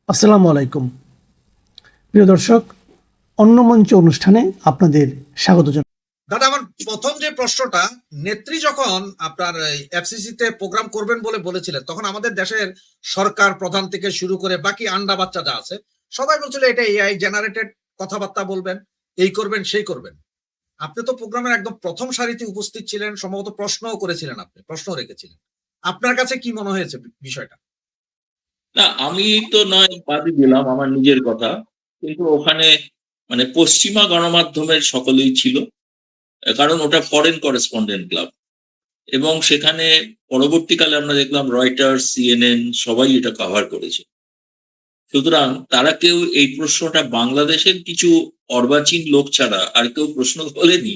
আসসালামু আলাইকুম প্রিয় দর্শক, অন্য মঞ্চ অনুষ্ঠানে আপনাদের স্বাগত জানাই। দাদা, আমার প্রথম যে প্রশ্নটা, নেত্রী যখন আপনার এফসিসি তে প্রোগ্রাম করবেন বলে বলেছিলেন, তখন আমাদের দেশের সরকার প্রধান থেকে শুরু করে বাকি আন্ডা বাচ্চা যা আছে সবাই বলছিল এটা এআই জেনারেটেড কথাবার্তা বলবেন, এই করবেন সেই করবেন। আপনি তো প্রোগ্রামের একদম প্রথম সারিতে উপস্থিত ছিলেন, সম্ভবত প্রশ্নও করেছিলেন, আপনি প্রশ্ন রেখেছিলেন। আপনার কাছে কি মনে হয়েছে বিষয়টা? না, আমি তো নয় বাদই দিলাম আমার নিজের কথা, কিন্তু ওখানে মানে পশ্চিমা গণমাধ্যমের সকলেই ছিল। কারণ ওটা ফরেন করেসপন্ডেন্ট ক্লাব, এবং সেখানে পরবর্তীকালে আমরা দেখলাম রয়টার্স, সিএনএন সবাই এটা কভার করেছে। সুতরাং তারা কেউ এই প্রশ্নটা বাংলাদেশের কিছু অর্বাচীন লোক ছাড়া আর কেউ প্রশ্ন তোলেনি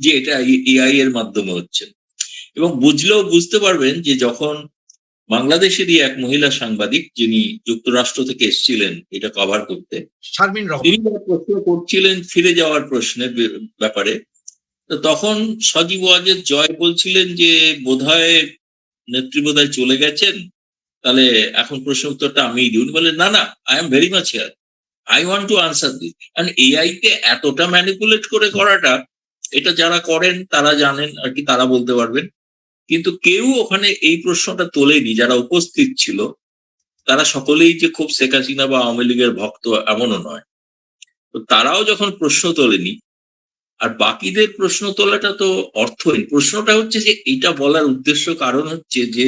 যে এটা এআই এর মাধ্যমে হচ্ছে। এবং বুঝলেও বুঝতে পারবেন যে যখন বাংলাদেশেরই এক মহিলা সাংবাদিক, যিনি যুক্তরাষ্ট্র থেকে এসেছিলেন এটা কভার করতে, শারমিন তিনি রহমান। যা প্রশ্ন করছিলেন ফিরে যাওয়ার প্রশ্নের ব্যাপারে, তো তখন সজীব ওয়াজেদ জয় বলছিলেন যে বোধহয় নেত্রী বোধহয় চলে গেছেন, তাহলে এখন প্রশ্ন উত্তরটা আমিই দিই। উনি বলেন, না না, I am very much here, I want to answer this. কারণ এআই কে এতটা ম্যানিপুলেট করে করাটা, এটা যারা করেন তারা জানেন আর কি, তারা বলতে পারবেন। কিন্তু কেউ ওখানে এই প্রশ্নটা তোলেনি যারা উপস্থিত ছিল। তারা সকলেই যে খুব শেখ হাসিনা বা আওয়ামী লীগের ভক্ত এমনও নয়। তো তারাও যখন প্রশ্ন তোলেনি, আর বাকিদের প্রশ্ন তোলাটা তো অর্থহীন। প্রশ্নটা হচ্ছে যে এইটা বলার উদ্দেশ্য কারণ হচ্ছে যে,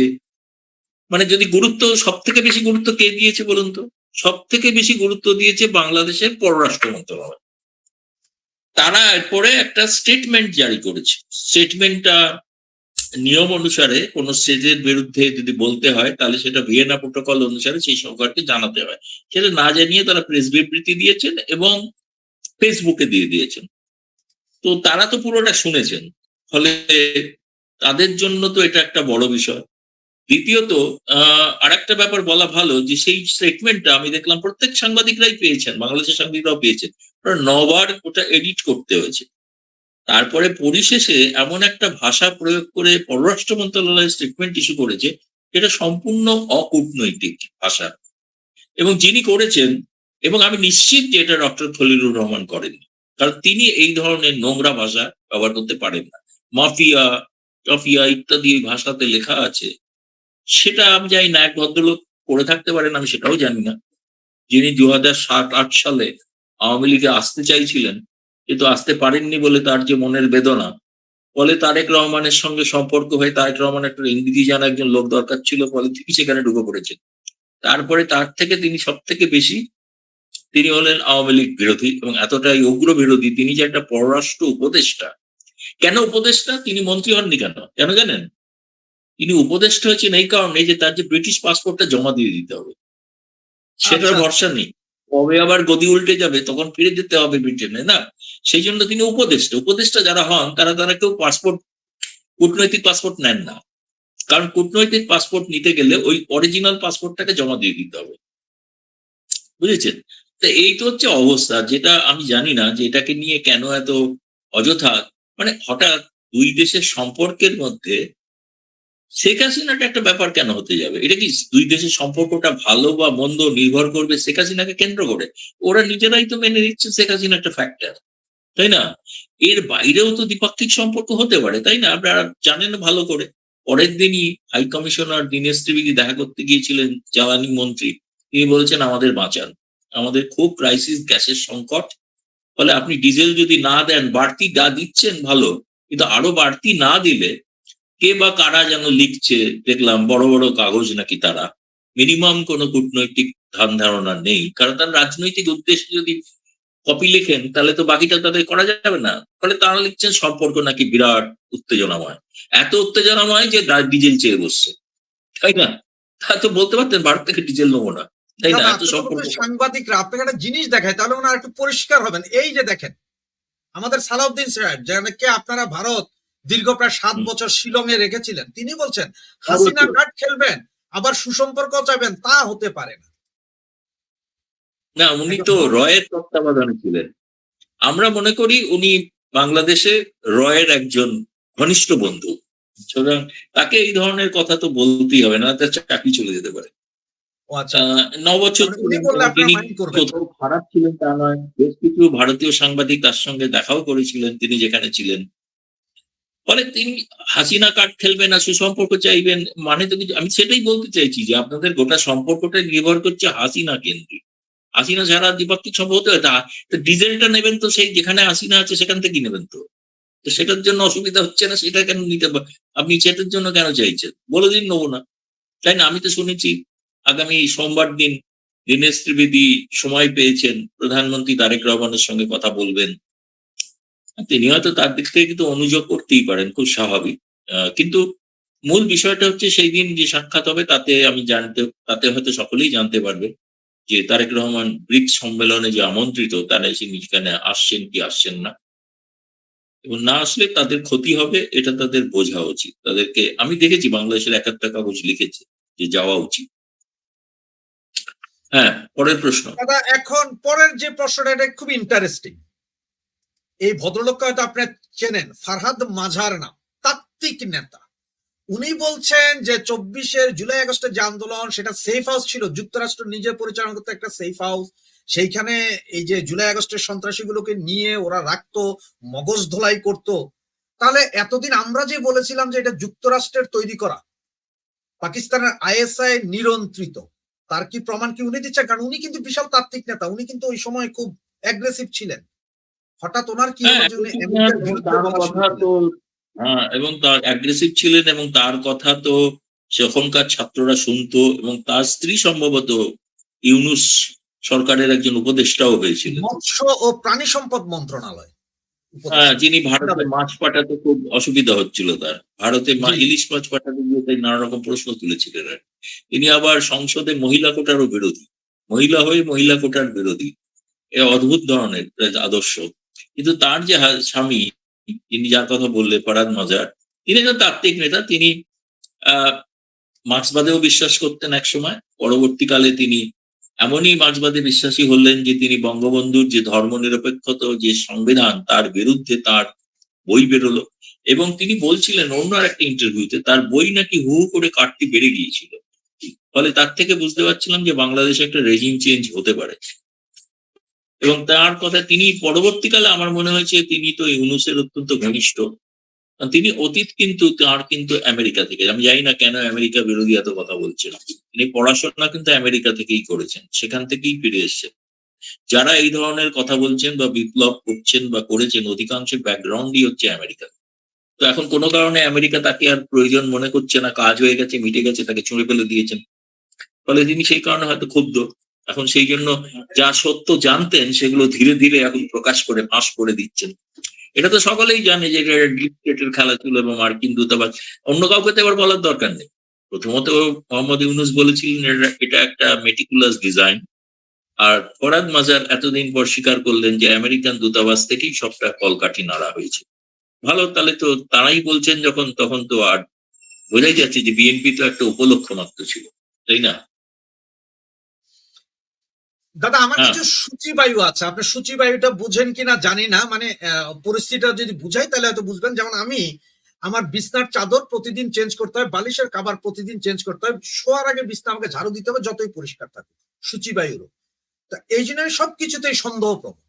মানে যদি গুরুত্ব, সব থেকে বেশি গুরুত্ব কে দিয়েছে বলুন তো? সব থেকে বেশি গুরুত্ব দিয়েছে বাংলাদেশের পররাষ্ট্র মন্ত্রণালয়। তারা এরপরে একটা স্টেটমেন্ট জারি করেছে। স্টেটমেন্টটা নিয়ম অনুসারে কোন স্টেটের বিরুদ্ধে যদি বলতে হয়, তাহলে সেটা ভিয়েনা প্রোটোকল অনুসারে সেই সরকারকে জানাতে হয়। সেটা না জানিয়ে তারা প্রেস বিবৃতি দিয়েছেন এবং ফেসবুকে দিয়ে দিয়েছেন। তো তারা তো পুরোটা শুনেছেন, ফলে তাদের জন্য তো এটা একটা বড় বিষয়। দ্বিতীয়ত, আরেকটা ব্যাপার বলা ভালো, যে সেই স্টেটমেন্টটা আমি দেখলাম প্রত্যেক সাংবাদিকরাই পেয়েছেন, বাংলাদেশের সাংবাদিকরাও পেয়েছেন। ওরা ৯ বার ওটা এডিট করতে হয়েছে। তারপরে পরিশেষে এমন একটা ভাষা প্রয়োগ করে পররাষ্ট্র মন্ত্রণালয় স্টেটমেন্ট ইস্যু করেছে, এটা সম্পূর্ণ অকূটনৈতিক ভাষা। এবং যিনি করেছেন, এবং আমি নিশ্চিত যে এটা ডক্টর খলিলুর রহমান করেননি, কারণ তিনি এই ধরনের নোংরা ভাষা ব্যবহার করতে পারেন না। মাফিয়া, টফিয়া ইত্যাদি এই ভাষাতে লেখা আছে, সেটা আমি জানি না, এক ভদ্রলোক করে থাকতে পারেন, আমি সেটাও জানি না। যিনি 2007-08 সালে আওয়ামী লীগে আসতে চাইছিলেন, কিন্তু আসতে পারেননি বলে তার যে মনের বেদনা, ফলে তারেক রহমানের সঙ্গে সম্পর্ক হয়ে তারেক রহমান একটা ইংরেজি জানা একজন লোক দরকার ছিল, ফলে তিনি সেখানে ঢুকে পড়েছেন। তারপরে তার থেকে তিনি সব থেকে বেশি, তিনি হলেন আওয়ামী লীগ বিরোধী, এবং এতটাই উগ্র বিরোধী তিনি যে একটা পররাষ্ট্র উপদেষ্টা। কেন উপদেষ্টা? তিনি মন্ত্রী হননি কেন, কেন জানেন? তিনি উপদেষ্টা হয়েছেন এই কারণে যে তার যে ব্রিটিশ পাসপোর্টটা জমা দিয়ে দিতে হবে, সেটার আচ্ছা, ভরসা নেই। কবে আবার গদি উল্টে যাবে, তখন ফিরে যেতে হবে ব্রিটেনে, না? সেই জন্য তিনি উপদেষ্টা। উপদেষ্টা যারা হন তারা তারা কেউ পাসপোর্ট, কূটনৈতিক পাসপোর্ট নেন না। কারণ কূটনৈতিক পাসপোর্ট নিতে গেলে ওই অরিজিনাল পাসপোর্টটাকে জমা দিয়ে দিতে হবে, বুঝেছেন? তো এই তো হচ্ছে অবস্থা, যেটা আমি জানি না যে এটাকে নিয়ে কেন এত অযথা, মানে হঠাৎ দুই দেশের সম্পর্কের মধ্যে শেখ হাসিনাটা একটা ব্যাপার কেন হতে যাবে? এটা কি দুই দেশের সম্পর্কটা ভালো বা মন্দ নির্ভর করবে শেখ হাসিনাকে কেন্দ্র করে? ওরা নিজেরাই তো মেনে নিচ্ছে শেখ হাসিনা একটা ফ্যাক্টর, তাই না? এর বাইরেও তো দ্বিপাক্ষিক সম্পর্ক হতে পারে, তাই না? আপনারা জানেন ভালো করে। পরের দিনই হাই কমিশনার দীনেশ ত্রিবেদী দেখা করতে গিয়েছিলেন জ্বালানি মন্ত্রী। তিনি বলেছেন, আমাদের বাঁচান, আমাদের খুব ক্রাইসিস, গ্যাসের সংকট। ফলে আপনি ডিজেল যদি না দেন, বাড়তি দিচ্ছেন ভালো, কিন্তু আরো বাড়তি না দিলে কে বা কারা যেন লিখছে, দেখলাম বড় বড় কাগজ নাকি তারা, মিনিমাম কোনো কূটনৈতিক ধ্যান ধারণা নেই। কারণ তার রাজনৈতিক উদ্দেশ্যে যদি কপি লেখেন, তাহলে তো বাকিটা তাদের করা যাবে না। ফলে তারা লিখছেন সম্পর্ক নাকি বিরাট উত্তেজনাময়, এত উত্তেজনাময় যে ডিজেল চেয়ে বসছে, তাই না? তা তো বলতে পারতেন ভারত থেকে ডিজেল নেবো না, তাই না? দাদা, এত আপনি তো সম্পর্ক। বলছেন সাংবাদিকরা আপনাকে একটা জিনিস দেখায়, তাহলে ওনারা একটু পরিষ্কার হবেন। এই যে দেখেন, আমাদের সালাউদ্দিন সাহেব, যাকে আপনারা ভারত দীর্ঘ প্রায় 7 বছর শিলং এ রেখেছিলেন, তিনি বলছেন হাসিনা অবশ্যই। কার্ড খেলবেন আবার সুসম্পর্ক চাইবেন, তা হতে পারে না। না, উনি একজন তো মন- রয়ের তত্ত্বাবধানে ছিলেন। আমরা মনে করি উনি বাংলাদেশে রয়ের একজন ঘনিষ্ঠ বন্ধু। সুতরাং তাকে এই ধরনের কথা তো বলতেই হবে, না তার চাকরি চলে যেতে পারে। ও আচ্ছা, 9 বছর মানে উনি ছিলেন বললে এবং আপনারা তিনি মাইন্ড করবেন না। কোথাও খারাপ ছিলেন তা নয়। বেশ কিছু ভারতীয় সাংবাদিক তার সঙ্গে দেখাও করেছিলেন তিনি যেখানে ছিলেন। ফলে তিনি হাসিনা কার্ড খেলবেন না, সুসম্পর্ক চাইবেন, মানে তো কিছু, আমি সেটাই বলতে চাইছি যে আপনাদের গোটা সম্পর্কটা নির্ভর করছে হাসিনা কেন্দ্রিক। হাসিনা ছাড়া দ্বিপাক্ষিক সম্পর্ক হতে হয়, তা ডিজেলটা নেবেন তো সেই যেখানে হাসিনা আছে সেখান থেকেই নেবেন তো। তো সেটার জন্য অসুবিধা হচ্ছে না, সেটা কেন নিতে আপনি সেটার জন্য কেন চাইছেন? বলে দিন নেবো না, তাই না? আমি তো শুনেছি আগামী সোমবার দিন দীনেশ ত্রিবেদী সময় পেয়েছেন, প্রধানমন্ত্রী তারেক রহমানের সঙ্গে কথা বলবেন। তিনি হয়তো তার দিক থেকে কিন্তু অনুযোগ করতেই পারেন, খুব স্বাভাবিক। কিন্তু মূল বিষয়টা হচ্ছে সেই দিন যে সাক্ষাৎ হবে তাতে হয়তো সকলেই জানতে পারবে যে তারেক রহমান ব্রিক্স সম্মেলনে যে আমন্ত্রিত তারা সেখানে আসছেন কি আসছেন না, এবং না আসলে তাদের ক্ষতি হবে এটা তাদের বোঝা উচিত। তাদেরকে আমি দেখেছি বাংলাদেশের এক একটা কাগজ লিখেছে যে যাওয়া উচিত। হ্যাঁ, পরের প্রশ্ন। দাদা এখন পরের যে প্রশ্নটা, এটা খুব ইন্টারেস্টিং। এই ভদ্রলোককে হয়তো আপনি চেনেন, ফারহাদ মাঝার নাম, তাত্ত্বিক নেতা। উনি বলছেন যে 24 জুলাই আগস্টের যে আন্দোলন, সেটা সেফ হাউস ছিল, যুক্তরাষ্ট্র নিজে পরিচালনা করতে একটা সেফ হাউস। সেইখানে এই যে জুলাই আগস্টের সন্ত্রাসীগুলোকে নিয়ে ওরা রাখতো, মগজ ধোলাই করত। তাহলে এতদিন আমরা যে বলেছিলাম যে এটা যুক্তরাষ্ট্রের তৈরি করা, পাকিস্তানের আইএসআই নিয়ন্ত্রিত, তার কি প্রমাণ কি উনি দিচ্ছেন? কারণ উনি কিন্তু বিশাল তাত্ত্বিক নেতা, উনি কিন্তু ওই সময় খুব অ্যাগ্রেসিভ ছিলেন। হঠাৎ ওনার কি হ্যাঁ, হলো যে উনি আমেরিকার এবং বিরুদ্ধে তার বলা শুরু কথা তো, করলেন? হ্যাঁ, এবং তার অ্যাগ্রেসিভ ছিলেন এবং তার কথা তো সেখানকার ছাত্ররা শুনতো, এবং তার স্ত্রী সম্ভবত ইউনুস সরকারের একজন উপদেষ্টাও হয়েছিলেন। মৎস্য ও প্রাণী সম্পদ মন্ত্রণালয় হ্যাঁ, উপদেষ্টা। যিনি ভারতে মাছ পাঠাতে খুব অসুবিধা হচ্ছিল তার, ভারতে জি জি। ইলিশ মাছ পাঠাতে গিয়ে তাই নানা রকম প্রশ্ন তুলেছিলেন আর কি। তিনি আবার সংসদে মহিলা কোটারও বিরোধী, মহিলা হয়ে মহিলা কোটার বিরোধী। এ অদ্ভুত ধরনের আদর্শ। কিন্তু তার যে স্বামী, তিনি যার কথা বললে ফরহাদ মাজার, তিনি একজন তাত্ত্বিক নেতা। তিনি আহ মার্ক্সবাদেও বিশ্বাস করতেন এক সময়, পরবর্তীকালে তিনি এমনই মার্ক্সবাদে বিশ্বাসী হলেন যে তিনি বঙ্গবন্ধুর যে ধর্মনিরপেক্ষত যে সংবিধান তার বিরুদ্ধে তার বই বেরোলো। এবং তিনি বলছিলেন অন্য আর একটা ইন্টারভিউতে তার বই নাকি হু হু করে কাটতি বেড়ে গিয়েছিল। ফলে তার থেকে বুঝতে পারছিলাম যে বাংলাদেশে একটা রেজিম চেঞ্জ হতে পারে। এবং তার কথা তিনি পরবর্তীকালে আমার মনে হয়েছে তিনি তো ইউনূসের অত্যন্ত ঘনিষ্ঠ। তিনি অতীত কিন্তু তার কিন্তু আমেরিকা থেকে, আমি জানি না কেন আমেরিকা বিরোধী এত কথা বলছেন। তিনি পড়াশোনা কিন্তু আমেরিকা থেকেই করেছেন, সেখান থেকেই ফিরে এসেছেন। যারা এই ধরনের কথা বলছেন বা বিপ্লব করছেন বা করেছেন অধিকাংশের ব্যাকগ্রাউন্ডই হচ্ছে আমেরিকা। তো এখন কোনো কারণে আমেরিকা তাকে আর প্রয়োজন মনে করছে না, কাজ হয়ে গেছে, মিটে গেছে, তাকে ছুঁড়ে ফেলে দিয়েছেন। ফলে তিনি সেই কারণে হয়তো ক্ষুব্ধ। এখন সেই জন্য যা সত্য জানতেন সেগুলো ধীরে ধীরে এখন প্রকাশ করে ফাঁস করে দিচ্ছেন। এটা তো সকলেই জানে যে এটা ডিপ স্টেটের খেলা ছিল এবং মার্কিন দূতাবাস, অন্য কাউকে তো এবার বলার দরকার নেই। প্রথমত মোহাম্মদ ইউনুস বলেছিলেন এটা একটা মেটিকুলাস ডিজাইন, আর ফরহাদ মাজার এতদিন পর স্বীকার করলেন যে আমেরিকান দূতাবাস থেকেই সবটা কলকাঠি নাড়া হয়েছে। ভালো, তাহলে তো তারাই বলছেন যখন, তখন তো আর বোঝাই যাচ্ছে যে বিএনপি তো একটা উপলক্ষ মাত্র ছিল, তাই না? দাদা আমার হ্যাঁ, কিছু সূচিবায়ু আছে, আপনি সূচিবায়ুটা বুঝেন কিনা জানি না, মানে পরিস্থিতিটা যদি বুঝাই তাহলে হয়তো বুঝবেন। যেমন আমি, আমার বিছনার চাদর প্রতিদিন চেঞ্জ করতে হয়, বালিশের কাভার প্রতিদিন চেঞ্জ করতে হয়, শোয়ার আগে বিছনা আমাকে ঝাড়ু দিতে হবে যতই পরিষ্কার থাকে, সূচিবায়ুরও। তা এই জন্য আমি সবকিছুতেই সন্দেহ প্রবণ।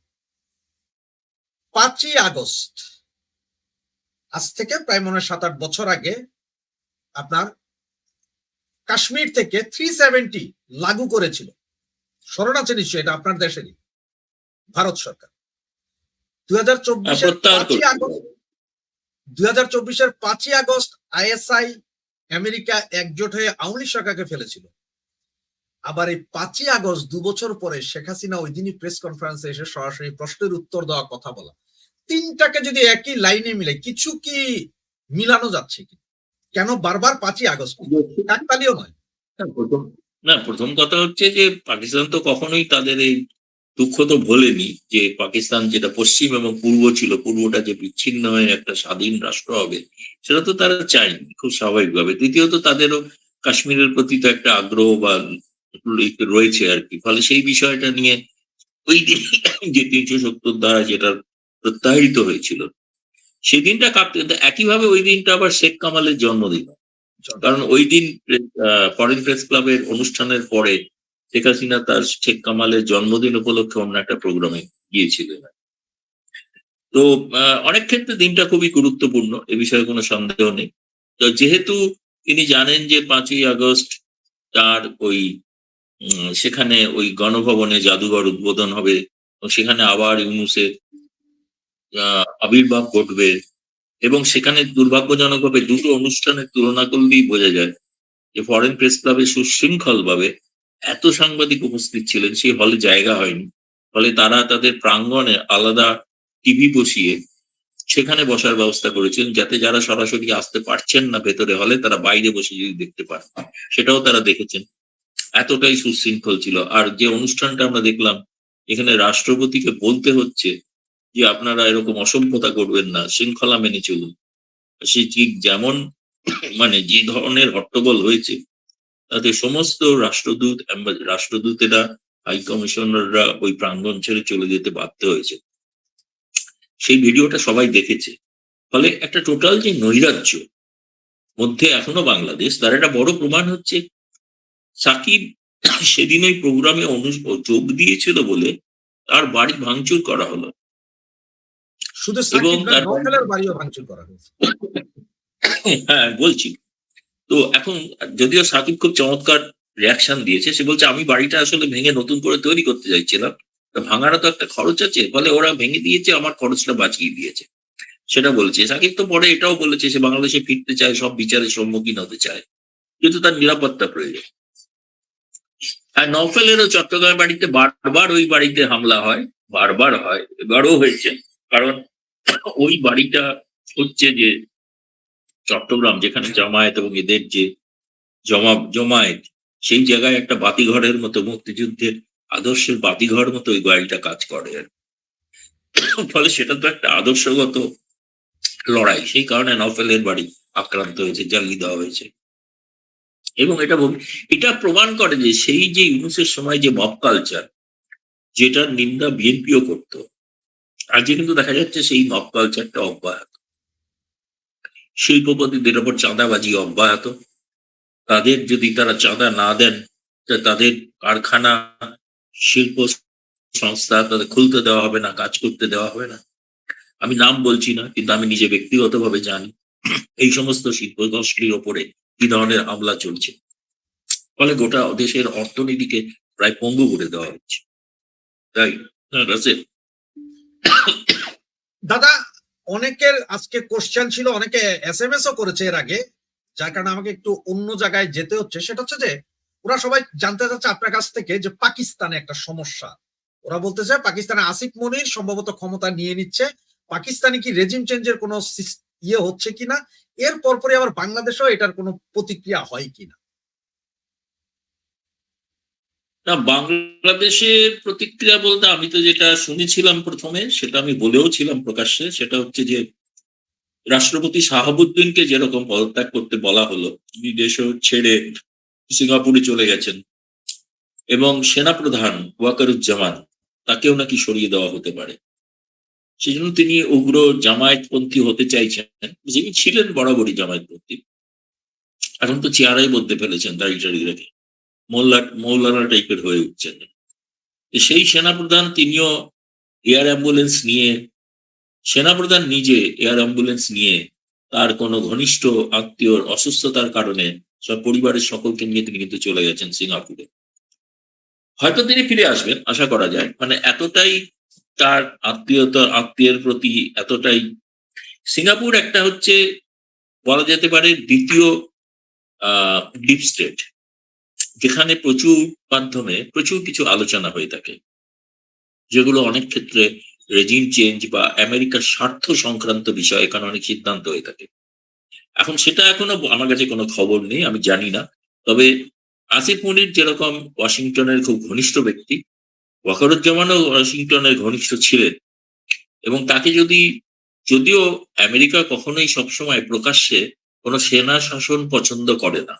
5ই আগস্ট, আজ থেকে প্রায় মনে হয় 7-8 বছর আগে, আপনার কাশ্মীর থেকে 370 লাগু করেছিল, স্মরণ আছে নিশ্চয়ই, এটা আপনার দেশেরই, ভারত সরকার। 2024-এর প্রত্যাহার 5ই করতে আগস্ট, হবে। 2024-এর 5ই আগস্ট আইএসআই আমেরিকা একজোট হয়ে আওয়ামী লীগ সরকারকে ফেলেছিল। আবার এই 5ই আগস্ট 2 বছর পরে শেখ হাসিনা ওই দিনই প্রেস কনফারেন্সে এসে সরাসরি প্রশ্নের উত্তর দেওয়া, কথা বলা, তিনটাকে যদি একই লাইনে মিলে কিছু কি মিলানো যাচ্ছে কি? কেন বারবার 5ই আগস্ট? কাকতালীয় নয়। না, প্রথম কথা হচ্ছে যে পাকিস্তান তো কখনোই তাদের এই দুঃখ তো ভোলেনি যে পাকিস্তান যেটা পশ্চিম এবং পূর্ব ছিল, পূর্বটা যে বিচ্ছিন্ন হয়ে একটা স্বাধীন রাষ্ট্র হবে, সেটা তো তারা চায়নি খুব স্বাভাবিকভাবে। দ্বিতীয়ত তাদেরও কাশ্মীরের প্রতি তো একটা আগ্রহ বা রয়েছে আর কি। ফলে সেই বিষয়টা নিয়ে ওই দিন যে 370 দ্বারা যেটা প্রত্যাহৃত হয়েছিল সেদিনটা কাঁপতে, একইভাবে ওই দিনটা আবার শেখ কামালের জন্মদিন। কারণ ওই দিন ফরেন প্রেস ক্লাবের অনুষ্ঠানের পরে শেখ হাসিনা তার শেখ কামালের জন্মদিন উপলক্ষে অন্য একটা প্রোগ্রামে গিয়েছিলেন। তো অনেক ক্ষেত্রে দিনটা খুবই গুরুত্বপূর্ণ, এ বিষয়ে কোনো সন্দেহ নেই। তো যেহেতু তিনি জানেন যে 5ই আগস্ট তার ওই সেখানে ওই গণভবনে জাদুঘর উদ্বোধন হবে এবং সেখানে আবার ইউনূসের আবির্ভাব ঘটবে, এবং সেখানে দুর্ভাগ্যজনকভাবে দুটো অনুষ্ঠানের তুলনা করলেই বোঝা যায় যে ফরেন প্রেস ক্লাবে সুশৃঙ্খল ভাবে এত সাংবাদিক উপস্থিত ছিলেন, সেই হলে জায়গা হয়নি। ফলে তারা তাদের প্রাঙ্গণে আলাদা টিভি বসিয়ে সেখানে বসার ব্যবস্থা করেছেন, যাতে যারা সরাসরি আসতে পারছেন না ভেতরে হলে তারা বাইরে বসে যদি দেখতে পান, সেটাও তারা দেখেছেন। এতটাই সুশৃঙ্খল ছিল। আর যে অনুষ্ঠানটা আমরা দেখলাম, এখানে রাষ্ট্রপতিকে বলতে হচ্ছে যে আপনারা এরকম অসভ্যতা করবেন না, শৃঙ্খলা মেনে চলুন। সে ঠিক যেমন মানে যে ধরনের হট্টগোল হয়েছে, তাতে সমস্ত রাষ্ট্রদূতেরা, হাই কমিশনাররা ওই প্রাঙ্গণ ছেড়ে চলে যেতে বাধ্য হয়েছে। সেই ভিডিওটা সবাই দেখেছে। ফলে একটা টোটাল যে নৈরাজ্য মধ্যে এখনো বাংলাদেশ, তার একটা বড় প্রমাণ হচ্ছে সাকিব সেদিন ওই প্রোগ্রামে যোগ দিয়েছিল বলে তার বাড়ি ভাঙচুর করা হলো, শুধু এবং সাকিব নয়, নওফেলের বাড়িও ভাঙচুর করা হয়েছে। হ্যাঁ বলছি। তো এখন যদিও সাকিব খুব চমৎকার রিয়াকশন দিয়েছে, সে বলছে আমি বাড়িটা আসলে ভেঙে নতুন করে তৈরি করতে চাইছিলাম, ভাঙাটা তো একটা খরচ আছে, ফলে ওরা ভেঙে দিয়েছে, আমার খরচটা বাঁচিয়ে দিয়েছে, সেটা বলছে সাকিব। তো পরে এটাও বলেছে সে বাংলাদেশে ফিরতে চায়, সব বিচারের সম্মুখীন হতে চায়, কিন্তু তার নিরাপত্তা প্রয়োজন। আর নওফেলেরও চট্টগ্রামের বাড়িতে বারবার ওই বাড়িতে হামলা হয়, বারবার হয়, এবারও হয়েছে। কারণ ওই বাড়িটা হচ্ছে যে চট্টগ্রাম, যেখানে জামায়াত এবং এদের যে জমায়েত, সেই জায়গায় একটা বাতিঘরের মতো, মুক্তিযুদ্ধের আদর্শের বাতিঘর মতো ওই বাড়িটা কাজ করে। ফলে সেটা তো একটা আদর্শগত লড়াই, সেই কারণে নওফেলের বাড়ি আক্রান্ত হয়েছে, জ্বালিয়ে দেওয়া হয়েছে। এবং এটা প্রমাণ করে যে সেই যে ইউনূসের সময় যে মব কালচার, যেটার নিন্দা বিএনপিও করত, আজকে কিন্তু দেখা যাচ্ছে সেই মব কালচারটা অব্যাহত। শিল্পপতিদের ওপর চাঁদাবাজি অব্যাহত। তাদের যদি তারা চাঁদা না দেন, তাদের কারখানা, শিল্প সংস্থা তাদের খুলতে দেওয়া হবে না, কাজ করতে দেওয়া হবে না। আমি নাম বলছি না, কিন্তু আমি নিজে ব্যক্তিগতভাবে জানি এই সমস্ত শিল্প গোষ্ঠীর ওপরে কি ধরনের হামলা চলছে। ফলে গোটা দেশের অর্থনীতিকে প্রায় পঙ্গু করে দেওয়া হচ্ছে। তাই রাসেল। দাদা, অনেকের আজকে কোশ্চেন ছিল, অনেকে SMS ও করেছে এর আগে, যার কারণে আমাকে একটু অন্য জায়গায় যেতে হচ্ছে। সেটা হচ্ছে যে ওরা সবাই জানতে চাচ্ছে আপনার কাছ থেকে যে পাকিস্তানে একটা সমস্যা। ওরা বলতে চায় পাকিস্তানে আসিফ মনির সম্ভবত ক্ষমতা নিয়ে নিচ্ছে, পাকিস্তানে কি রেজিম চেঞ্জের কোনো ইয়ে হচ্ছে কিনা, এর পরপরই আবার বাংলাদেশেও এটার কোনো প্রতিক্রিয়া হয় কিনা। না, বাংলাদেশের প্রতিক্রিয়া বলতে আমি তো যেটা শুনেছিলাম প্রথমে, সেটা আমি বলেও ছিলাম প্রকাশ্যে, সেটা হচ্ছে যে রাষ্ট্রপতি শাহাবুদ্দিনকে যেরকম পদত্যাগ করতে বলা হলো, তিনি দেশ ছেড়ে সিঙ্গাপুরে চলে গেছেন, এবং সেনাপ্রধান ওয়াকারুজ্জামান তাকেও নাকি সরিয়ে দেওয়া হতে পারে। সেই জন্য তিনি উগ্র জামায়াতপন্থী হতে চাইছেন, যিনি ছিলেন বরাবরই জামায়াতপন্থী, এখন তো চেহারাই বদলে ফেলেছেন, দাড়ি টাড়ি রেখে মৌলানা টাইপের হয়ে উঠছেন। সেই সেনাপ্রধান তিনিও এয়ার অ্যাম্বুলেন্স নিয়ে, সেনাপ্রধান নিজে এয়ার অ্যাম্বুলেন্স নিয়ে তার কোনো ঘনিষ্ঠ আত্মীয়র অসুস্থতার কারণে সব পরিবারের সকলকে নিয়ে তিনি কিন্তু চলে গেছেন সিঙ্গাপুরে। হয়তো তিনি ফিরে আসবেন, আশা করা যায়। মানে এতটাই তার আত্মীয়ের প্রতি এতটাই। সিঙ্গাপুর একটা হচ্ছে বলা যেতে পারে দ্বিতীয় ডিপ স্টেট, যেখানে প্রচুর মাধ্যমে প্রচুর কিছু আলোচনা হয়ে থাকে, যেগুলো অনেক ক্ষেত্রে রেজিম চেঞ্জ বা আমেরিকার স্বার্থ সংক্রান্ত বিষয়, এখানে অনেক সিদ্ধান্ত হয়ে থাকে। এখন সেটা এখনো আমার কাছে কোনো খবর নেই, আমি জানি না। তবে আসিফ মনির যেরকম ওয়াশিংটনের খুব ঘনিষ্ঠ ব্যক্তি, ওয়াকারুজ্জামানও ওয়াশিংটনের ঘনিষ্ঠ ছিলেন, এবং তাকে যদিও আমেরিকা কখনোই সবসময় প্রকাশ্যে কোনো সেনা শাসন পছন্দ করে না,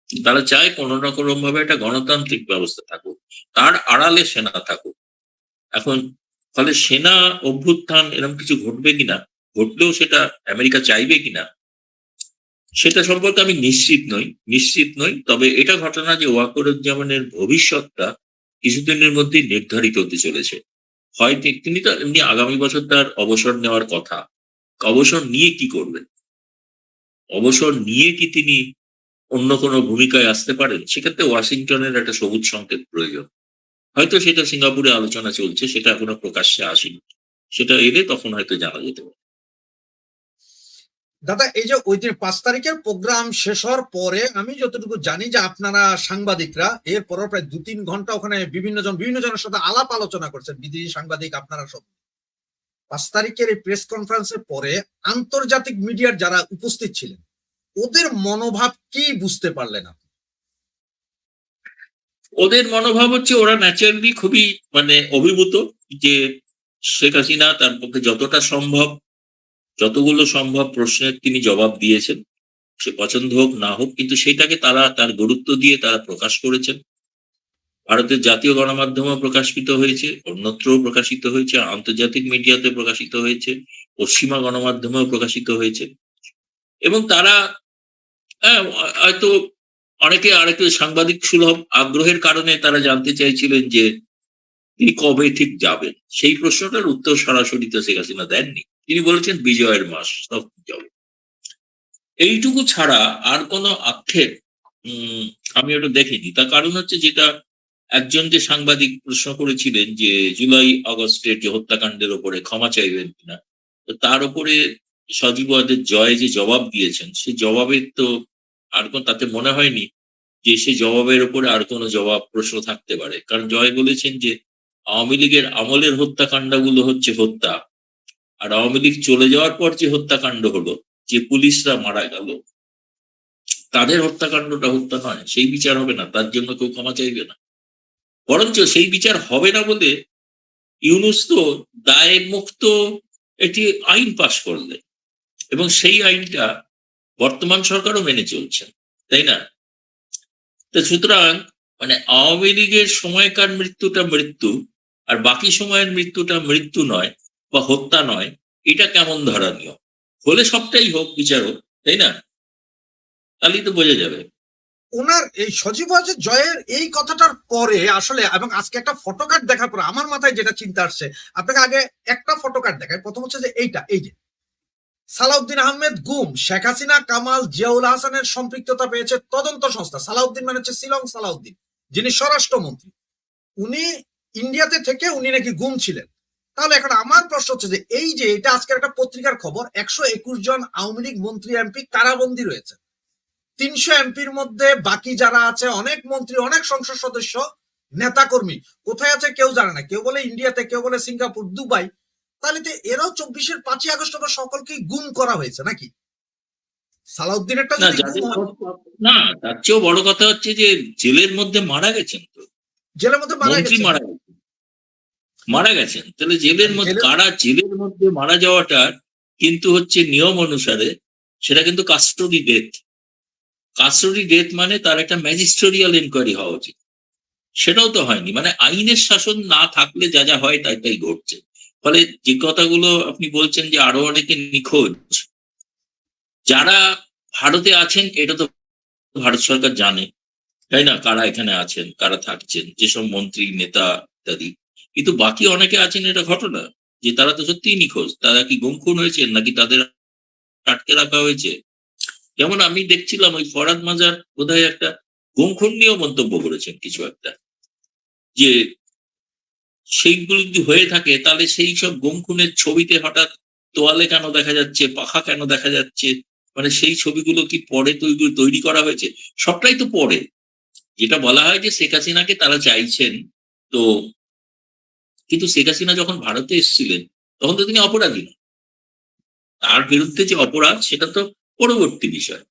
তারা চায় কোনো না কোনো ভাবে একটা গণতান্ত্রিক ব্যবস্থা থাকুক, তার আড়ালে সেনা থাকুক। এখন ফলে সেনা অভ্যুত্থান এরকম কিছু ঘটবে কিনা, ঘটলেও সেটা আমেরিকা চাইবে কিনা, সেটা সম্পর্কে আমি নিশ্চিত নই। তবে এটা ঘটনা যে ওয়াকরুজ্জামানের ভবিষ্যৎটা কিছুদিনের মধ্যেই নির্ধারিত হতে চলেছে। হয় তিনি তো এমনি আগামী বছর তার অবসর নেওয়ার কথা। অবসর নিয়ে কি করবেন? অবসর নিয়ে কি তিনি অন্য কোনো ভূমিকায় আসতে পারেন? সেক্ষেত্রে ওয়াশিংটনের একটা সবুজ সংকেত প্রয়োজন। হয়তো সেটা সিঙ্গাপুরে আলোচনা চলছে, সেটা এখনো প্রকাশ্যে আসেনি। সেটা এলে তখন হয়তো জানা যেতে পারে। দাদা, এই যে ওই দিন 5 তারিখের প্রোগ্রাম শেষ হওয়ার পরে আমি যতটুকু জানি যে আপনারা সাংবাদিকরা এরপরও প্রায় 2-3 ঘন্টা ওখানে বিভিন্ন জনের সাথে আলাপ আলোচনা করছেন, বিদেশি সাংবাদিক আপনারা সব। 5 তারিখের এই প্রেস কনফারেন্সের পরে আন্তর্জাতিক মিডিয়ার যারা উপস্থিত ছিলেন ওদের মনোভাব কি বুঝতে পারলেন আপনি? ওদের মনোভাব হচ্ছে ওরা ন্যাচারালি খুবই অভিভূত যে শেখ হাসিনা তার পক্ষে যতগুলো সম্ভব প্রশ্নের তিনি জবাব দিয়েছেন। সে পছন্দ হোক না হোক, কিন্তু সেটাকে তারা তার গুরুত্ব দিয়ে তারা প্রকাশ করেছেন। ভারতের জাতীয় গণমাধ্যমেও প্রকাশিত হয়েছে, অন্যত্রও প্রকাশিত হয়েছে, আন্তর্জাতিক মিডিয়াতে প্রকাশিত হয়েছে, পশ্চিমা গণমাধ্যমেও প্রকাশিত হয়েছে। এবং তারা হয়তো অনেকে আরেকটু সাংবাদিক সুলভ আগ্রহের কারণে তারা জানতে চাইছিলেন যে তিনি কবে ঠিক যাবেন। সেই প্রশ্নটার উত্তর সরাসরি তো শেখ হাসিনা দেননি। তিনি বলেছেন বিজয়ের মাস তখন যাবে। এইটুকু ছাড়া আর কোনো আক্ষেপ আমি ওটা দেখিনি। তার কারণ হচ্ছে, যেটা একজন যে সাংবাদিক প্রশ্ন করেছিলেন যে জুলাই আগস্টের যে হত্যাকাণ্ডের ওপরে ক্ষমা চাইবেন কিনা, তো তার উপরে সজীব ওয়াজেদ জয় যে জবাব দিয়েছেন, সেই জবাবের তো আর কোন তাতে মনে হয়নি যে সেই জবাবের উপরে আর কোনো জবাব প্রশ্ন থাকতে পারে। কারণ জয় বলেছেন যে আওয়ামী লীগের আমলের হত্যাকাণ্ডগুলো হচ্ছে হত্যা, আর আওয়ামী লীগ চলে যাওয়ার পর যে হত্যাকাণ্ড হলো, যে পুলিশরা মারা গেল, তাদের হত্যাকাণ্ডটা হত্যা নয়, সেই বিচার হবে না, তার জন্য কেউ ক্ষমা চাইবে না। বরঞ্চ সেই বিচার হবে না বলে ইউনূস তো দায় মুক্ত একটি আইন পাশ করলেন, এবং সেই আইনটা বর্তমান সরকারও মেনে চলছেন, তাই না? তো সুতরাং আওয়ামী লীগের সময়কার মৃত্যুটা মৃত্যু, আর বাকি সময়ের মৃত্যুটা মৃত্যু নয় বা হত্যা নয়, এটা কেমন ধরনীয় হলে সবটাই হোক বিচার হোক, তাই না? তাহলেই তো বোঝা যাবে। ওনার এই সজীব ওয়াজেদ জয়ের এই কথাটার পরে আসলে, এবং আজকে একটা ফটো কার্ড দেখার পরে আমার মাথায় যেটা চিন্তা আসছে, আপনাকে আগে একটা ফটো কার্ড দেখায়। প্রথম হচ্ছে যে এইটা, এই যে সালাউদ্দিন আহমেদ গুম, শেখ হাসিনা, কামাল, জিয়াউল হাসানের সম্পৃক্ততা পেয়েছে তদন্ত সংস্থা। সালাউদ্দিন মানে হচ্ছে শিলং সালাউদ্দিন, যিনি স্বরাষ্ট্রমন্ত্রী। উনি ইন্ডিয়াতে থেকে উনি নাকি গুম ছিলেন। তাহলে এখন আমার প্রশ্ন হচ্ছে যে এই যে এটা আজকের একটা পত্রিকার খবর, 121 জন আওয়ামী লীগ মন্ত্রী এমপি কারাবন্দী রয়েছে। 300 এমপির মধ্যে বাকি যারা আছে, অনেক মন্ত্রী, অনেক সংসদ সদস্য, নেতা কর্মী কোথায় আছে কেউ জানে না। কেউ বলে ইন্ডিয়াতে, কেউ বলে সিঙ্গাপুর, দুবাই। তাহলে তো এরাও 24-এর 5ই আগস্ট আমরা সকলকেই গুম করা হয়েছে নাকি? সালাউদ্দিনেরটা না, যদি গুম যাদের হয়, না, তার চেয়েও বড় কথা হচ্ছে যে জেলের মধ্যে মারা গেছেন তো, জেলের মধ্যে মারা মন্ত্রী গেছে। মারা গেছেন। তাহলে জেলের মধ্যে জেলের জেলের মধ্যে মারা যাওয়াটা কিন্তু হচ্ছে নিয়ম অনুসারে সেটা কিন্তু কাস্টোডি ডেথ মানে তার একটা ম্যাজিস্ট্রিয়াল এনকোয়ারি হওয়া উচিত। সেটাও তো হয়নি। আইনের শাসন না থাকলে যা যা হয় তাই তাই ঘটছে। ফলে যে কথাগুলো আপনি বলছেন যে আরো অনেকে নিখোঁজ, যারা ভারতে আছেন এটা তো ভারত সরকার জানে, তাই না? কারা এখানে আছেন, কারা থাকছেন, যেসব মন্ত্রী, নেতা ইত্যাদি। কিন্তু বাকি অনেকে আছেন, এটা ঘটনা যে তারা তো সত্যিই নিখোঁজ। তারা কি গুম খুন হয়েছেন, নাকি তাদের আটকে রাখা হয়েছে? যেমন আমি দেখছিলাম ওই ফরহাদ মাজার বোধহয় একটা গুম খুন নিয়েও মন্তব্য করেছেন কিছু একটা, যে সেইগুলো যদি হয়ে থাকে তাহলে সেই সব গুম খুনের ছবিতে হঠাৎ তোয়ালে কেন দেখা যাচ্ছে, পাখা কেন দেখা যাচ্ছে, সেই ছবিগুলো কি পরে তৈরি করা হয়েছে? সবটাই তো পরে। যেটা বলা হয় যে শেখ হাসিনাকে তারা চাইছেন, তো কিন্তু শেখ হাসিনা যখন ভারতে এসেছিলেন তখন তো তিনি অপরাধী নন। তার বিরুদ্ধে যে অপরাধ সেটা তো পরবর্তী বিষয়।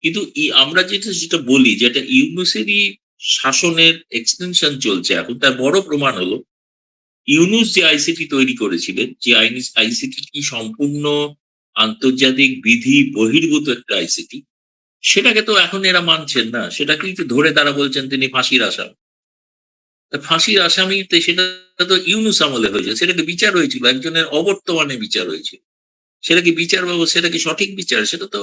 কিন্তু আমরা যেটা বলি, যেটা ইউনূসেরই শাসনের এক্সটেনশন চলছে এখন, তার বড় প্রমাণ হলো ইউনূস যে আইসিটি তৈরি করেছিলেন, যে আইসিটি কি সম্পূর্ণ আন্তর্জাতিক বিধি বহির্ভূত একটা আইসিটি, সেটাকে তো এখন এরা মানছেন না। সেটা কিন্তু ধরে তারা বলছেন তিনি ফাঁসির আসামি। ফাঁসির আসামিতে সেটা তো ইউনূস আমলে হয়েছে, সেটাকে বিচার হয়েছিল, একজনের অবর্তমানে বিচার হয়েছিল। সেটা কি বিচার ব্যবস্থা, সেটা কি সঠিক বিচার? সেটা তো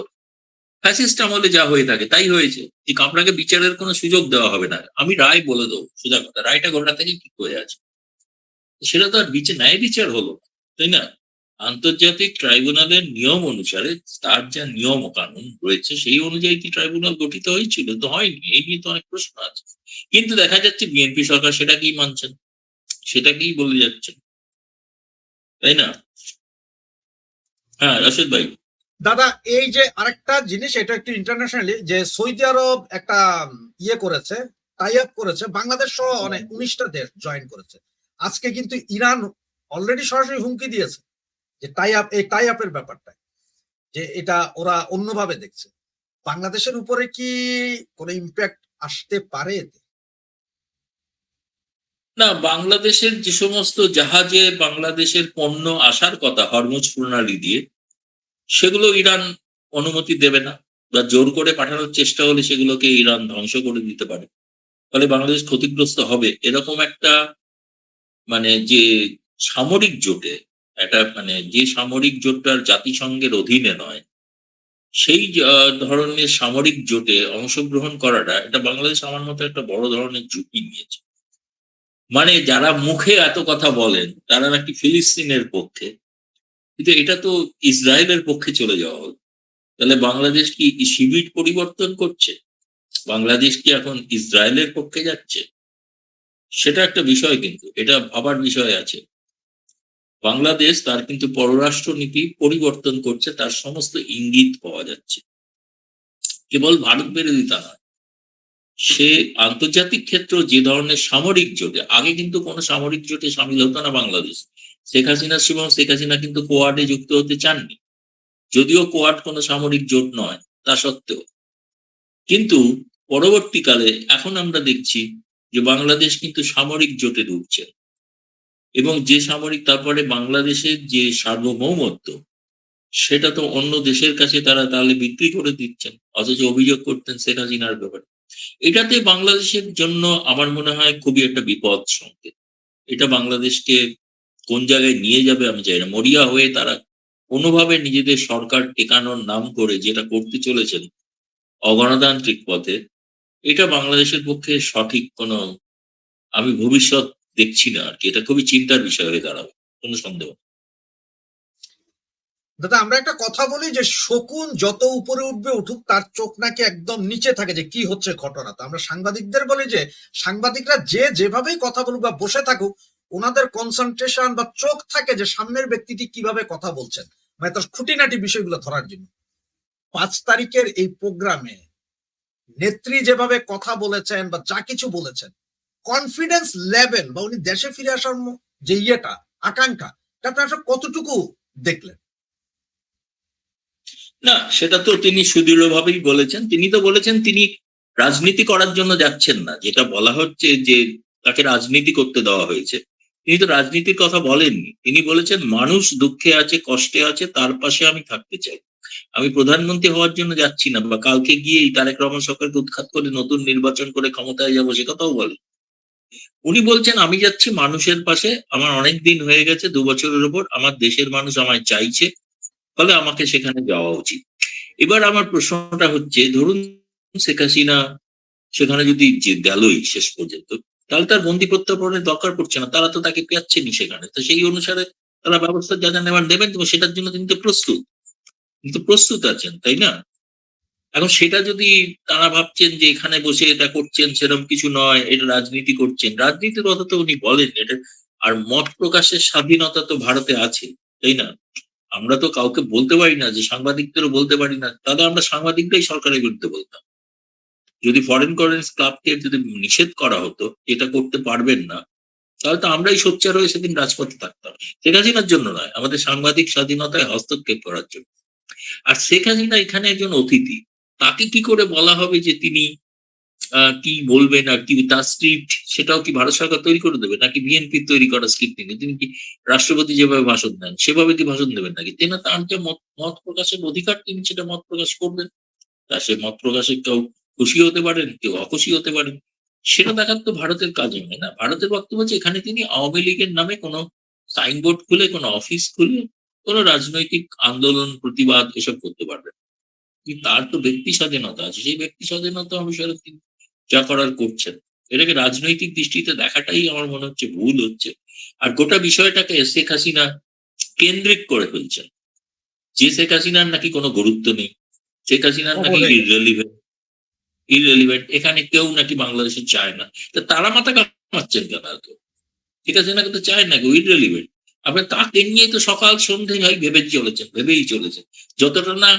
ফ্যাসিস্ট আমলে যা হয়ে থাকে তাই হয়েছে, যে আপনাকে বিচারের কোনো সুযোগ দেওয়া হবে না, আমি রায় বলে দেবো, সোজা কথা, রায়টা গোটা থেকে ঠিক হয়ে আছে। সেটা তো আর ন্যায় বিচার হলো না, তাই না? আন্তর্জাতিক ট্রাইব্যুনালের নিয়ম অনুসারে তার যা নিয়ম কানুন রয়েছে সেই অনুযায়ী কি ট্রাইব্যুনাল গঠিত হয়েছিল? তো হয়নি, এই নিয়ে তো অনেক প্রশ্ন আছে। কিন্তু দেখা যাচ্ছে বিএনপি সরকার সেটাকেই মানছেন, সেটাকেই বলে যাচ্ছেন, তাই না? হ্যাঁ, রাশেদ ভাই। দাদা, এই যে আরেকটা জিনিস, এটা একটু ইন্টারন্যাশনালি, যে সৌদি আরব একটা ইয়ে করেছে, টাই আপ করেছে, বাংলাদেশ সহ অনেক 19টা দেশ জয়েন করেছে। আজকে কিন্তু ইরান অলরেডি সরাসরি হুমকি দিয়েছে যে টাই আপের ব্যাপারটা, যে এটা ওরা অন্যভাবে দেখছে। বাংলাদেশের উপরে কি কোনো ইম্প্যাক্ট আসতে পারে এতে? না, বাংলাদেশের যে সমস্ত জাহাজে বাংলাদেশের পণ্য আসার কথা হরমুজ প্রণালী দিয়ে, সেগুলো ইরান অনুমতি দেবে না, বা জোর করে পাঠানোর চেষ্টা হলে সেগুলোকে ইরান ধ্বংস করে দিতে পারে। ফলে বাংলাদেশ ক্ষতিগ্রস্ত হবে, এরকম একটা মানে যে সামরিক জোটে, একটা মানে যে সামরিক জোটটার জাতিসংঘের অধীনে নয়, সেই ধরনের সামরিক জোটে অংশগ্রহণ করাটা, এটা বাংলাদেশ আমার মতো একটা বড় ধরনের ঝুঁকি নিয়েছে। মানে যারা মুখে এত কথা বলেন তারা নাকি ফিলিস্তিনের পক্ষে, কিন্তু এটা তো ইসরায়েলের পক্ষে চলে যাওয়া হলো। তাহলে বাংলাদেশ কি শিবির পরিবর্তন করছে? বাংলাদেশ কি এখন ইসরায়েলের পক্ষে যাচ্ছে? সেটা একটা বিষয়, কিন্তু এটা ভাবার বিষয় আছে। বাংলাদেশ তার কিন্তু পররাষ্ট্র নীতি পরিবর্তন করছে, তার সমস্ত ইঙ্গিত পাওয়া যাচ্ছে। কেবল ভারত বিরোধিতা নয়, সে আন্তর্জাতিক ক্ষেত্র যে ধরনের সামরিক জোটে, আগে কিন্তু কোনো সামরিক জোটে সামিল হতো না বাংলাদেশ। শেখ হাসিনা এবং শেখ হাসিনা কিন্তু কোয়াডে যুক্ত হতে চাননি, যদিও কোয়াড কোনো সামরিক জোট নয় তা সত্ত্বেও। কিন্তু পরবর্তীকালে এখন আমরা দেখছি যে বাংলাদেশ কিন্তু সামরিক জোটে ঢুকছে, এবং যে সামরিক, তারপরে বাংলাদেশের যে সার্বভৌমত্ব, সেটা তো অন্য দেশের কাছে তারা তাহলে বিক্রি করে দিচ্ছেন, অথচ অভিযোগ করতেন শেখ হাসিনার ব্যাপারে। এটাতে বাংলাদেশের জন্য আমার মনে হয় খুবই একটা বিপদ সংকেত। এটা বাংলাদেশকে কোন জায়গায় নিয়ে যাবে আমি জানি না। মরিয়া হয়ে তারা কোনোভাবে নিজেদের সরকার টেকানোর নাম করে যেটা করতে চলেছেন অগণতান্ত্রিক পথে, এটা বাংলাদেশের পক্ষে সঠিক কোনো আমি ভবিষ্যৎ দেখছি না আর কি। এটা খুবই চিন্তার বিষয় হয়ে দাঁড়াবে, কোনো সন্দেহ নেই। দাদা, আমরা একটা কথা বলি যে শকুন যত উপরে উঠবে উঠুক, তার চোখ নাকি একদম নিচে থাকে যে কি হচ্ছে ঘটনা। তো আমরা সাংবাদিকদের বলি যে সাংবাদিকরা যে যেভাবেই কথা বলুক বা বসে থাকুক, ওনাদের কনসেন্ট্রেশন বা চোখ থাকে যে সামনের ব্যক্তিটি কিভাবে কথা বলছেন, মানে তার খুঁটিনাটি বিষয়গুলো ধরার জন্য। 5 তারিখের এই প্রোগ্রামে নেত্রী যেভাবে কথা বলেছেন বা যা কিছু বলেছেন, কনফিডেন্স লেভেল বা উনি দেশে ফিরে আসার যে ইয়েটা, আকাঙ্ক্ষা, আপনি আসলে কতটুকু দেখলেন? না, সেটা তো তিনি সুদৃঢ়ভাবেই বলেছেন। তিনি তো বলেছেন তিনি রাজনীতি করার জন্য যাচ্ছেন না, যেটা বলা হচ্ছে যে তাকে রাজনীতি করতে দেওয়া হয়েছে। তিনি তো রাজনীতির কথা বলেননি, তিনি বলেছেন মানুষ দুঃখে আছে, কষ্টে আছে, তার পাশে আমি থাকতে চাই। আমি প্রধানমন্ত্রী হওয়ার জন্য যাচ্ছি না, বা কালকে গিয়েই তারেক রহমান সরকারকে উৎখাত করে নতুন নির্বাচন করে ক্ষমতায় যাবো, সে কথাও বলেন। উনি বলছেন আমি যাচ্ছি মানুষের পাশে, আমার অনেক দিন হয়ে গেছে, 2 বছরের উপর, আমার দেশের মানুষ আমায় চাইছে, ফলে আমাকে সেখানে যাওয়া উচিত। এবার আমার প্রশ্নটা হচ্ছে, ধরুন শেখ হাসিনা সেখানে যদি যে গেলই শেষ পর্যন্ত, তাহলে তার বন্দি প্রত্যার্পণের দরকার পড়ছে না, তারা তো তাকে পেয়াচ্ছেনই সেখানে। তো সেই অনুসারে তারা ব্যবস্থা যা যা নেওয়ার নেবেন, তো সেটার জন্য তিনি তো প্রস্তুত, কিন্তু প্রস্তুত আছেন, তাই না? এখন সেটা যদি তারা ভাবছেন যে এখানে বসে এটা করছেন, সেরকম কিছু নয়, এটা রাজনীতি করছেন, রাজনীতির কথা তো উনি বলেন এটা। আর মত প্রকাশের স্বাধীনতা তো ভারতে আছে, তাই না? আমরা তো কাউকে বলতে পারি না, যে সাংবাদিকদেরও বলতে পারি না, তাহলে আমরা সাংবাদিকরাই সরকারের বিরুদ্ধে বলতাম। যদি ফরেন কারেন্স ক্লাবকে যদি নিষেধ করা হতো, এটা করতে পারবেন না, তাহলে তো আমরাই সোচ্চার হয়ে সেদিন রাজপথে থাকতাম। শেখ হাসিনার জন্য নয়, আমাদের সাংবাদিক স্বাধীনতায় হস্তক্ষেপ করার জন্য। আর শেখ হাসিনা এখানে একজন অতিথি, তাকে কি করে বলা হবে যে তিনি কি বলবেন, আর কি তার স্ক্রিপ্ট, সেটাও কি ভারত সরকার তৈরি করে দেবে, নাকি বিএনপি তৈরি করা স্ক্রিপ্ট নিয়ে তিনি কি রাষ্ট্রপতি যেভাবে ভাষণ দেন সেভাবে কি ভাষণ দেবেন নাকি? তিনি তার যে মত প্রকাশের অধিকার, তিনি সেটা মত প্রকাশ করবেন। তা সে মত প্রকাশে কেউ খুশি হতে পারেন, কেউ অখুশি হতে পারেন, সেটা দেখার তো ভারতের কাজ হয় না। ভারতের বক্তব্য হচ্ছে এখানে তিনি আওয়ামী লীগের নামে কোনো সাইনবোর্ড খুলে, কোনো অফিস খুলে কোনো রাজনৈতিক আন্দোলন, প্রতিবাদ এসব করতে পারবেন। কিন্তু তার তো ব্যক্তি স্বাধীনতা আছে, সেই ব্যক্তি স্বাধীনতা অনুসারে তিনি যা করার করছেন। এটাকে রাজনৈতিক দৃষ্টিতে দেখাটাই আমার মনে হচ্ছে ভুল হচ্ছে। আর গোটা বিষয়টাকে শেখ হাসিনা কেন্দ্রিক করে ফেলছেন, যে শেখ হাসিনার নাকি কোনো গুরুত্ব নেই, শেখ হাসিনার নাকি অবশ্যই। ইররেলিভেন্ট, এখানে কেউ নাকি বাংলাদেশে চায় না। তো তারা মাথা কামাচ্ছেন কেন এত? ঠিক আছে, না তো চায় নাকি ইররেলিভেন্ট? আপনার তাকে নিয়ে তো সকাল সন্ধে ভাই ভেবেই চলেছেন। যতটা না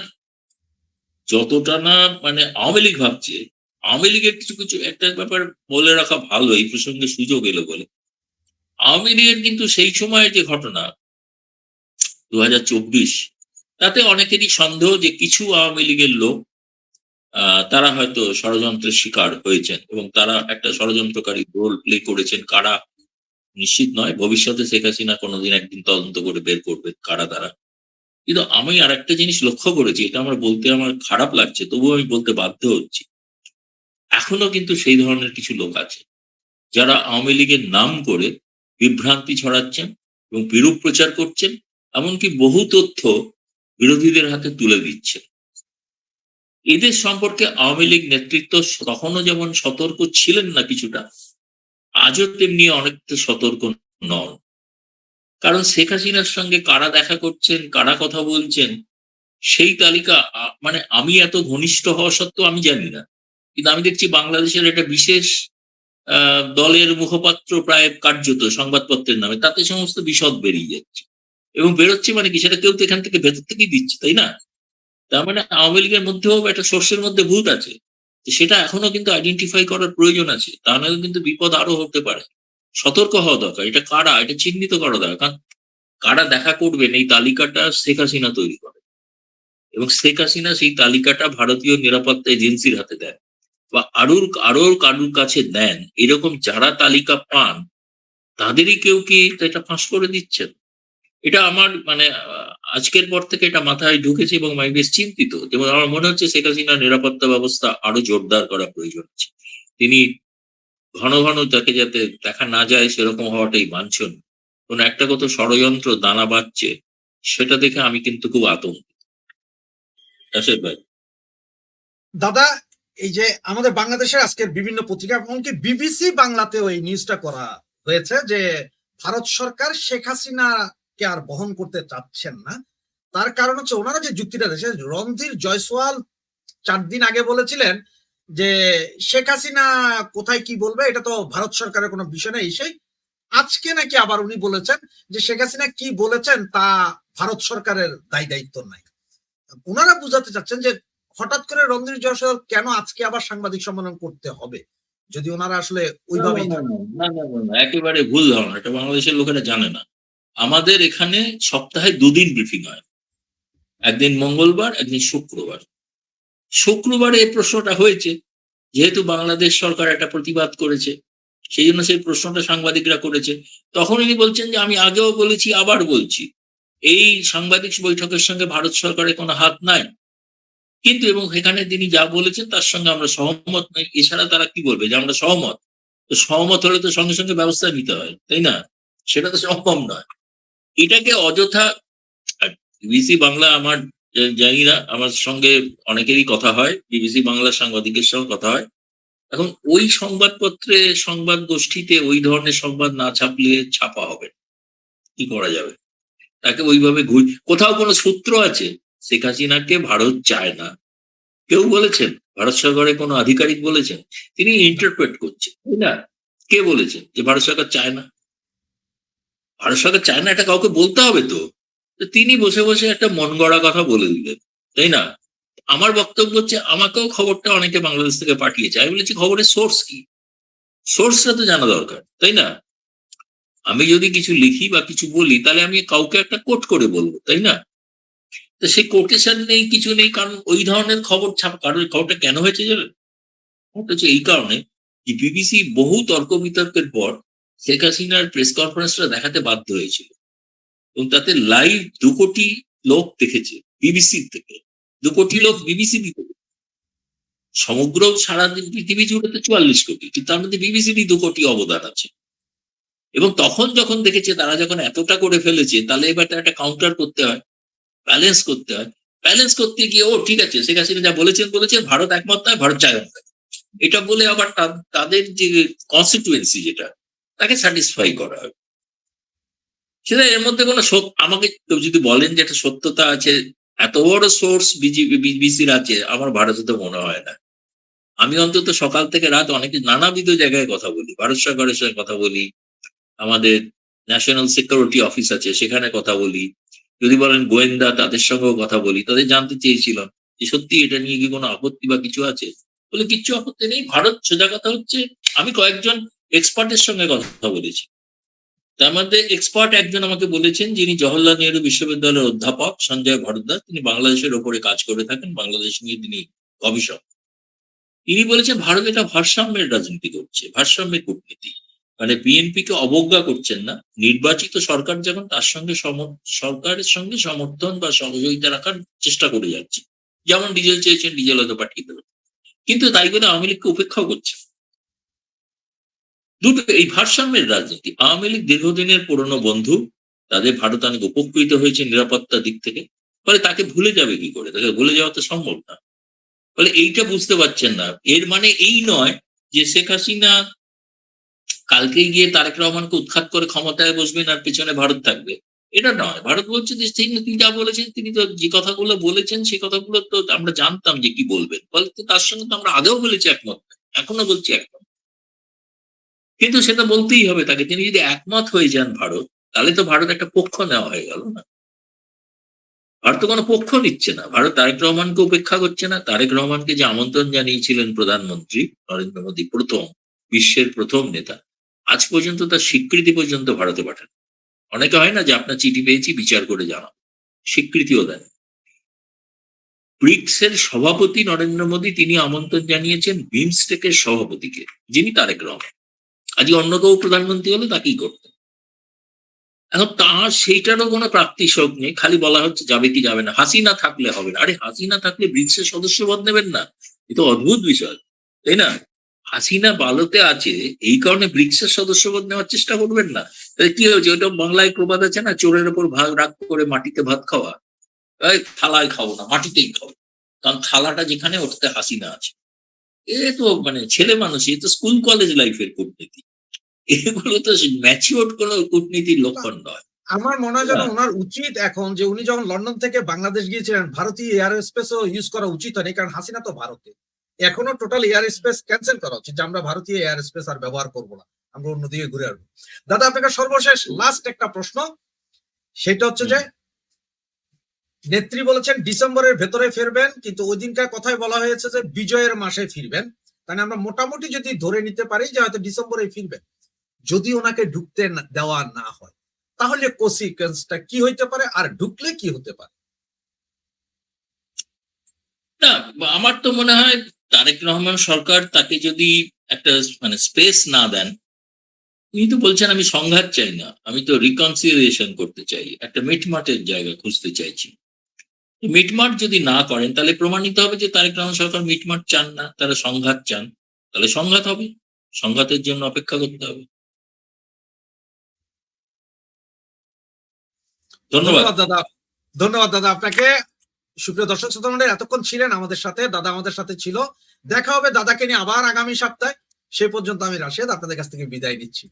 যতটা না মানে আওয়ামী লীগ ভাবছে, আওয়ামী লীগের কিছু কিছু একটা ব্যাপার বলে রাখা ভালো, এই প্রসঙ্গে সুযোগ এলো বলে। আওয়ামী লীগের কিন্তু সেই সময়ের যে ঘটনা 2024, তাতে অনেকেরই সন্দেহ যে কিছু আওয়ামী লীগের লোক তারা হয়তো ষড়যন্ত্রের শিকার হয়েছেন এবং তারা একটা ষড়যন্ত্রকারী রোল প্লে করেছেন। কারা নিশ্চিত নয়, ভবিষ্যতে শেখ হাসিনা কোনোদিন একদিন তদন্ত করে বের করবে কারা তারা। কিন্তু আমি আর একটা জিনিস লক্ষ্য করেছি, এটা আমার বলতে আমার খারাপ লাগছে, তবুও আমি বলতে বাধ্য হচ্ছি। এখনো কিন্তু সেই ধরনের কিছু লোক আছে যারা আওয়ামী লীগের নাম করে বিভ্রান্তি ছড়াচ্ছেন এবং বিরূপ প্রচার করছেন, এমনকি বহু তথ্য বিরোধীদের হাতে তুলে দিচ্ছেন। এদের সম্পর্কে আওয়ামী লীগ নেতৃত্ব তখনও যেমন সতর্ক ছিলেন না কিছুটা, আজও তেমনি অনেকটা সতর্ক নন। কারণ শেখ হাসিনার সঙ্গে কারা দেখা করছেন, কারা কথা বলছেন, সেই তালিকা মানে আমি এত ঘনিষ্ঠ হওয়া সত্ত্বেও আমি জানি না। কিন্তু আমি দেখছি বাংলাদেশের একটা বিশেষ দলের মুখপাত্র প্রায় কার্যত সংবাদপত্রের নামে তাতে সমস্ত বিশদ বেরিয়ে যাচ্ছে, এবং বেরোচ্ছে মানে কি, সেটা কেউ তো এখান থেকে ভেতর থেকেই দিচ্ছে, তাই না? তার মানে আওয়ামী লীগের মধ্যেও একটা শস্যের মধ্যে ভূত আছে। সেটা এখনো কিন্তু আইডেন্টিফাই করার প্রয়োজন আছে, তা নাহলে কিন্তু বিপদ আরো হতে পারে। সতর্ক হওয়া দরকার, এটা কারা, এটা চিহ্নিত করা দরকার। কারণ কারা দেখা করবেন এই তালিকাটা শেখ হাসিনা তৈরি করে, এবং শেখ হাসিনা সেই তালিকাটা ভারতীয় নিরাপত্তা এজেন্সির হাতে দেন বা আরো কারুর কাছে দেন। এরকম যারা তালিকা পান তাদেরই কেউ কি এটা ফাঁস করে দিচ্ছেন। এটা আমার মানে আজকের পর থেকে এটা মাথায় ঢুকেছে এবং আমি বেশ চিন্তিত। যেমন আমার মনে হচ্ছে শেখ হাসিনার নিরাপত্তা ব্যবস্থা আরো জোরদার করা প্রয়োজন আছে। তিনি ঘন ঘন তাকে যাতে দেখা না যায় সেরকম হওয়াটাই বাঞ্ছনীয়। কোন একটা কত ষড়যন্ত্র দানা বাঁধছে, সেটা দেখে আমি কিন্তু খুব আতঙ্কিত। আশিক ভাই। দাদা, এই যে আমাদের বাংলাদেশের আজকের বিভিন্ন পত্রিকা, এমনকি বিবিসি বাংলাতেও এই নিউজটা করা হয়েছে যে ভারত সরকার শেখ হাসিনাকে আর বহন করতে চাচ্ছেন না। তার কারণ হচ্ছে ওনারা যে যুক্তিটা দিয়েছে, রণধীর জয়সওয়াল 4 দিন আগে বলেছিলেন যে শেখ হাসিনা কোথায় কি বলবে এটা তো ভারত সরকারের কোনো বিষয় নেই। সেই আজকে নাকি আবার উনি বলেছেন যে শেখ হাসিনা কি বলেছেন তা ভারত সরকারের দায়িত্ব নাই। ওনারা বুঝাতে চাচ্ছেন যে হঠাৎ করে রণধীর জয়সওয়াল কেন আজকে আবার সাংবাদিক সম্মেলন করতে হবে, যদি ওনারা আসলে ওইভাবেই একেবারে ভুল ধারণা, এটা বাংলাদেশের লোকেরা জানে না। আমাদের এখানে সপ্তাহে 2 দিন ব্রিফিং হয়, একদিন মঙ্গলবার, একদিন শুক্রবার। শুক্রবারে এই প্রশ্নটা হয়েছে, যেহেতু বাংলাদেশ সরকার একটা প্রতিবাদ করেছে, সেই জন্য সেই প্রশ্নটা সাংবাদিকরা করেছে। তখন উনি বলছেন যে আমি আগেও বলেছি, আবার বলছি, এই সাংবাদিক বৈঠকের সঙ্গে ভারত সরকারের কোনো হাত নাই। কিন্তু এবং এখানে তিনি যা বলেছেন তার সঙ্গে আমরা সহমত নই। এছাড়া তারা কি বলবে যে আমরা সহমত? তো সহমত হলে তো সঙ্গে সঙ্গে ব্যবস্থা নিতে হয়, তাই না? সেটা তো সম্ভব নয়। এটাকে অযথা বিবিসি বাংলা, আমার জানি না, আমার সঙ্গে অনেকেরই কথা হয়, বিবিসি বাংলার সাংবাদিকের সঙ্গে কথা হয়। এখন ওই সংবাদপত্রে, সংবাদ গোষ্ঠীতে ওই ধরনের সংবাদ না ছাপলে ছাপা হবে, কি করা যাবে? তাকে ওইভাবে কোথাও কোনো সূত্র আছে শেখ হাসিনাকে ভারত চায় না? কেউ বলেছেন? ভারত সরকারের কোনো আধিকারিক বলেছেন? তিনি ইন্টারপ্রেট করছেন, তাই না? কে বলেছেন যে ভারত সরকার চায় না? ভারত সরকার চায় না এটা কাউকে বলতে হবে তো। তিনি বসে বসে একটা মন গড়া কথা বলে দিলেন, তাই না? আমার বক্তব্য হচ্ছে, আমাকেও খবরটা অনেকে বাংলাদেশ থেকে পাঠিয়েছে, আমি বলেছি খবরের সোর্স কি, সোর্সটা তো জানা দরকার, তাই না? আমি যদি কিছু লিখি বা কিছু বলি তাহলে আমি কাউকে একটা কোট করে বলবো, তাই না? তো সেই কোটেশন নেই, কিছু নেই, কারণ ওই ধরনের খবর ছাপা, কারণ খবরটা কেন হয়েছে জানেন? ওটা হচ্ছে এই কারণে যে বিবিসি বহু তর্ক বিতর্কের পর শেখ হাসিনার প্রেস কনফারেন্সটা দেখাতে বাধ্য হয়েছিল, এবং তাতে লাইভ 2 কোটি লোক দেখেছে বিবিসির থেকে। 2 কোটি লোক বিবিসি দিতে, সমগ্র সারা পৃথিবী জুড়ে তো 44 কোটি, কিন্তু তার মধ্যে বিবিসিরই 2 কোটি অবদান আছে। এবং তখন যখন দেখেছে তারা যখন এতটা করে ফেলেছে, তাহলে এবার একটা কাউন্টার করতে হয়, ব্যালেন্স করতে হয়। ব্যালেন্স করতে গিয়ে ও ঠিক আছে শেখ হাসিনা যা বলেছেন ভারত একমত নয়, ভারত চায় না, এটা বলে আবার তাদের যে কনস্টিটুয়েন্সি যেটা তাকে স্যাটিসফাই করা হবে, সেটা এর মধ্যে কোনো আমাকে কেউ যদি বলেন যে একটা সত্যতা আছে, এত বড় সোর্স বিবিসির আছে, আমার ভারতে তো মনে হয় না। আমি অন্তত সকাল থেকে রাত অনেকে নানাবিধ জায়গায় কথা বলি, ভারত সরকারের সঙ্গে কথা বলি, আমাদের ন্যাশনাল সিকিউরিটি অফিস আছে সেখানে কথা বলি, যদি বলেন গোয়েন্দা তাদের সঙ্গেও কথা বলি, তাদের জানতে চেয়েছিলাম যে সত্যি এটা নিয়ে কি কোনো আপত্তি বা কিছু আছে, বলে কিচ্ছু আপত্তি নেই। ভারত সোজা কথা হচ্ছে, আমি কয়েকজন এক্সপার্টের সঙ্গে কথা বলেছি, তার মধ্যে এক্সপার্ট একজন আমাকে বলেছেন, যিনি জওহরলাল নেহরু বিশ্ববিদ্যালয়ের অধ্যাপক সঞ্জয় ভরদ্বাজ, তিনি বাংলাদেশের ওপরে কাজ করে থাকেন, বাংলাদেশ নিয়ে তিনি গবেষক। তিনি বলেছেন ভারত এটা ভারসাম্যের রাজনীতি করছে, ভারসাম্যের কূটনীতি, মানে বিএনপি কে অবজ্ঞা করছেন না, নির্বাচিত সরকার যখন তার সঙ্গে সরকারের সঙ্গে সমর্থন বা সহযোগিতা রাখার চেষ্টা করে যাচ্ছে, যেমন ডিজেল চেয়েছেন ডিজেল হয়তো পাঠিয়ে দেবেন, কিন্তু তাই বলে আওয়ামী লীগকে উপেক্ষাও করছে। দুটো এই ভারসাম্যের রাজনীতি। আওয়ামী লীগ দীর্ঘদিনের পুরনো বন্ধু, তাদের ভারত অনেক উপকৃত হয়েছে নিরাপত্তার দিক থেকে, ফলে তাকে ভুলে যাবে কি করে, তাকে ভুলে যাওয়া তো সম্ভব না। ফলে এইটা বুঝতে পারছেন না। এর মানে এই নয় যে শেখ হাসিনা কালকে গিয়ে তারেক রহমানকে উৎখাত করে ক্ষমতায় বসবেন আর পেছনে ভারত থাকবে, এটা নয়। ভারত বলছে যে তিনি যা বলেছেন, তিনি তো যে কথাগুলো বলেছেন সেই কথাগুলো তো আমরা জানতাম যে কি বলবেন, ফলে তার সঙ্গে তো আমরা আগেও বলেছি একমত, এখনো বলছি একমত, কিন্তু সেটা বলতেই হবে তাকে। তিনি যদি একমত হয়ে যান ভারত, তাহলে তো ভারত একটা পক্ষ নেওয়া হয়ে গেল না। ভারত তো কোনো পক্ষ নিচ্ছে না, ভারত তারেক রহমানকে উপেক্ষা করছে না। তারেক রহমানকে যে আমন্ত্রণ জানিয়েছিলেন প্রধানমন্ত্রী নরেন্দ্র মোদী, প্রথম বিশ্বের প্রথম নেতা, আজ পর্যন্ত তার স্বীকৃতি পর্যন্ত ভারতে পাঠান। অনেকে হয় না যে আপনার চিঠি পেয়েছি বিচার করে জানাও, স্বীকৃতিও দেন। ব্রিক্স এর সভাপতি নরেন্দ্র মোদী, তিনি আমন্ত্রণ জানিয়েছেন বিমস্টেকের সভাপতিকে, যিনি তারেক রহমান। আজকে অন্য কেউ প্রধানমন্ত্রী হলে তাকেই করতেন। এখন তার সেইটারও কোনো প্রাপ্তি শোক নেই, খালি বলা হচ্ছে যাবে কি যাবে না, হাসিনা থাকলে হবে না। আরে হাসিনা থাকলে ব্রিক্সের সদস্যপদ নেবেন না? এ তো অদ্ভুত বিষয়, তাই না? হাসিনা ভারতে আছে এই কারণে ব্রিক্সের সদস্যপদ নেওয়ার চেষ্টা করবেন না? তাহলে কি হয়েছে? ওইটা বাংলায় প্রবাদ আছে না, চোরের ওপর রাগ করে মাটিতে ভাত খাওয়া। এই থালায় খাবো না, মাটিতেই খাবো, কারণ থালাটা যেখানে ওটাতে হাসিনা আছে। এ তো মানে ছেলে মানুষ, এ তো স্কুল কলেজ লাইফের কূটনীতি, এগুলো তো ম্যাচিওর কোনো কূটনীতির লক্ষণ নয়। আমার মনে হয় যেন ওনার উচিত এখন, যে উনি যখন লন্ডন থেকে বাংলাদেশ গিয়েছিলেন, ভারতীয় এয়ার স্পেসও ইউজ করা উচিত হয়নি, কারণ হাসিনা তো ভারতে। এখনো টোটাল এয়ার স্পেস ক্যান্সেল করা উচিত, যে আমরা ভারতীয় এয়ার স্পেস আর ব্যবহার করবো না, আমরা অন্যদিকে ঘুরে আসবো। দাদা আপনাকে সর্বশেষ লাস্ট একটা প্রশ্ন, সেটা হচ্ছে যে নেত্রী বলেছেন ডিসেম্বরের ভেতরে ফিরবেন, কিন্তু ওই দিনকার কথায় বলা হয়েছে যে বিজয়ের মাসে ফিরবেন। তাহলে আমরা মোটামুটি যদি ধরে নিতে পারি যে হয়তো ডিসেম্বরে ফিরবেন, যদি ওনাকে ঢুকতে দেওয়া না হয়, তাহলে কনসিকুয়েন্সটা কি হইতে পারে, আর ঢুকলে কি হতে পারে? না, আমার তো মনে হয় তারেক রহমান সরকার তাকে যদি একটা মানে স্পেস না দেন, তিনি তো বলছেন আমি সংঘাত চাই না, আমি তো রিকনসিলিয়েশন করতে চাই, একটা মিটমাটের জায়গা খুঁজতে চাইছি। মিটমাট যদি না করেন তাহলে প্রমাণিত হবে যে তারেক রহমান সরকার মিটমাট চান না, তারা সংঘাত চান। তাহলে সংঘাত হবে, সংঘাতের জন্য অপেক্ষা করতে হবে। ধন্যবাদ। ধন্যবাদ দাদা, ধন্যবাদ দাদা আপনাকে। সুপ্রিয় দর্শক শ্রোতা মণ্ডলী, এতক্ষণ ছিলেন আমাদের সাথে, দাদা আমাদের সাথে ছিল। দেখা হবে দাদাকে নিয়ে আবার আগামী সপ্তাহে। সে পর্যন্ত আমি রাশেদ আপনাদের কাছ থেকে বিদায় নিচ্ছি।